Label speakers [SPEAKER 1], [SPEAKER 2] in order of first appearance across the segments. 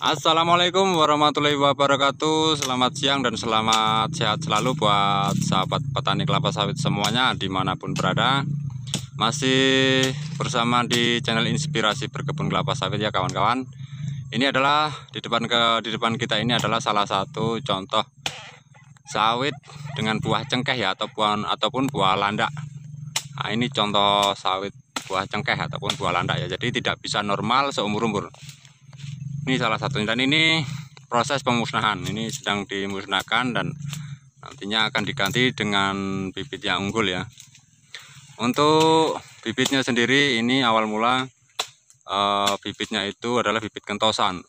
[SPEAKER 1] Assalamualaikum warahmatullahi wabarakatuh. Selamat siang dan selamat sehat selalu buat sahabat petani kelapa sawit semuanya dimanapun berada. Masih bersama di channel Inspirasi Berkebun Kelapa Sawit ya kawan-kawan. Ini adalah di depan kita ini adalah salah satu contoh sawit dengan buah cengkeh ya ataupun buah landak. Nah, ini contoh sawit buah cengkeh ataupun buah landak ya. Jadi tidak bisa normal seumur-umur. Ini salah satunya, dan ini proses pemusnahan. Ini sedang dimusnahkan dan nantinya akan diganti dengan bibit yang unggul ya. Untuk bibitnya sendiri ini awal mula bibitnya itu adalah bibit kentosan,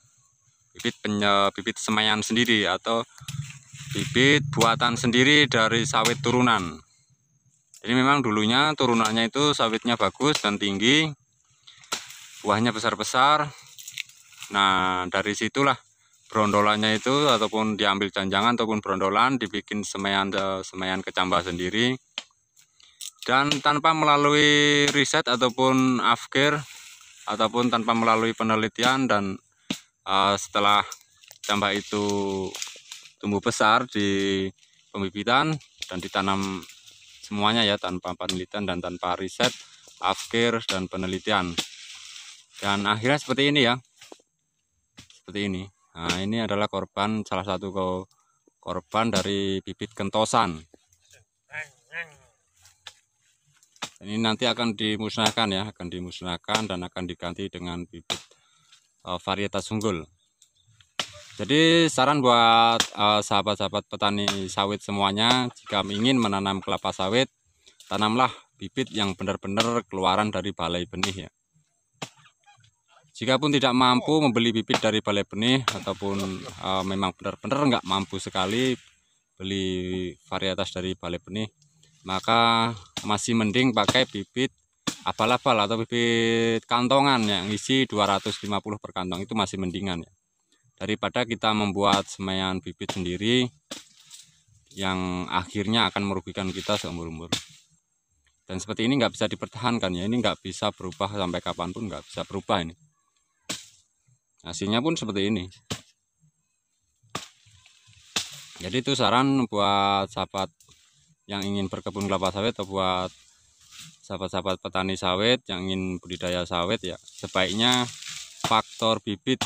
[SPEAKER 1] bibit semaian sendiri atau bibit buatan sendiri dari sawit turunan. Jadi memang dulunya turunannya itu sawitnya bagus dan tinggi, buahnya besar-besar. Nah, dari situlah brondolannya itu ataupun diambil janjangan ataupun brondolan dibikin semaian kecambah sendiri, dan tanpa melalui riset ataupun afkir ataupun tanpa melalui penelitian. Dan setelah kecambah itu tumbuh besar di pembibitan dan ditanam semuanya ya, tanpa penelitian dan tanpa riset, afkir dan penelitian, dan akhirnya seperti ini ya. Seperti ini. Nah, ini adalah salah satu korban dari bibit kentosan. Ini nanti akan dimusnahkan ya, dan akan diganti dengan bibit varietas unggul. Jadi saran buat sahabat-sahabat petani sawit semuanya, jika ingin menanam kelapa sawit, tanamlah bibit yang benar-benar keluaran dari balai benih ya. Jikapun tidak mampu membeli bibit dari balai benih ataupun memang benar-benar nggak mampu sekali beli varietas dari balai benih, maka masih mending pakai bibit abal-abal atau bibit kantongan yang isi 250 per kantong. Itu masih mendingan ya, daripada kita membuat semaian bibit sendiri yang akhirnya akan merugikan kita seumur-umur. Dan seperti ini nggak bisa dipertahankan ya, ini nggak bisa berubah sampai kapanpun, nggak bisa berubah ini. Hasilnya pun seperti ini. Jadi itu saran buat sahabat yang ingin berkebun kelapa sawit atau buat sahabat-sahabat petani sawit yang ingin budidaya sawit ya, sebaiknya faktor bibit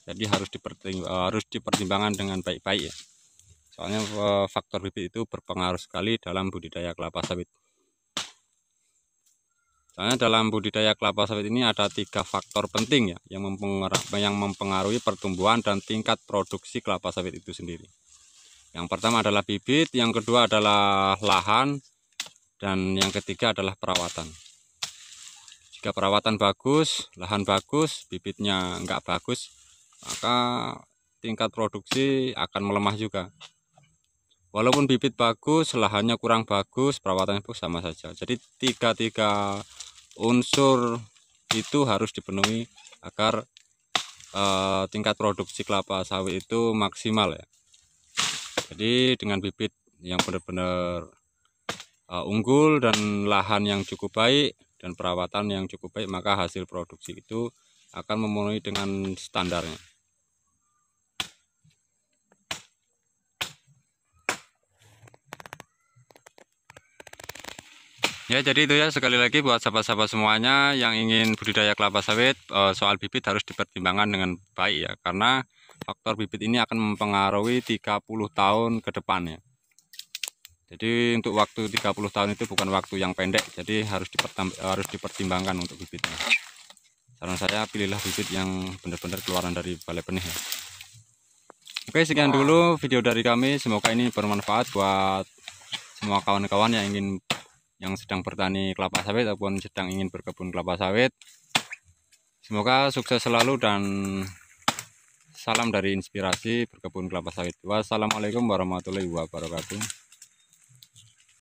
[SPEAKER 1] jadi harus dipertimbangkan dengan baik-baik ya. Soalnya faktor bibit itu berpengaruh sekali dalam budidaya kelapa sawit. Soalnya dalam budidaya kelapa sawit ini ada 3 faktor penting ya yang mempengaruhi pertumbuhan dan tingkat produksi kelapa sawit itu sendiri. Yang pertama adalah bibit, yang kedua adalah lahan, dan yang ketiga adalah perawatan. Jika perawatan bagus, lahan bagus, bibitnya enggak bagus, maka tingkat produksi akan melemah juga. Walaupun bibit bagus, lahannya kurang bagus, perawatannya bagus, sama saja. Jadi tiga unsur itu harus dipenuhi agar tingkat produksi kelapa sawit itu maksimal ya. Jadi dengan bibit yang benar-benar unggul dan lahan yang cukup baik dan perawatan yang cukup baik, maka hasil produksi itu akan memenuhi dengan standarnya. Ya, jadi itu ya, sekali lagi buat sahabat-sahabat semuanya yang ingin budidaya kelapa sawit, soal bibit harus dipertimbangkan dengan baik ya, karena faktor bibit ini akan mempengaruhi 30 tahun ke depan ya. Jadi untuk waktu 30 tahun itu bukan waktu yang pendek, jadi harus dipertimbangkan untuk bibitnya. Saran saya, pilihlah bibit yang benar-benar keluaran dari balai benih ya. Oke, sekian dulu video dari kami, semoga ini bermanfaat buat semua kawan-kawan yang sedang bertani kelapa sawit ataupun sedang ingin berkebun kelapa sawit. Semoga sukses selalu dan salam dari Inspirasi Berkebun Kelapa Sawit. Wassalamualaikum warahmatullahi wabarakatuh.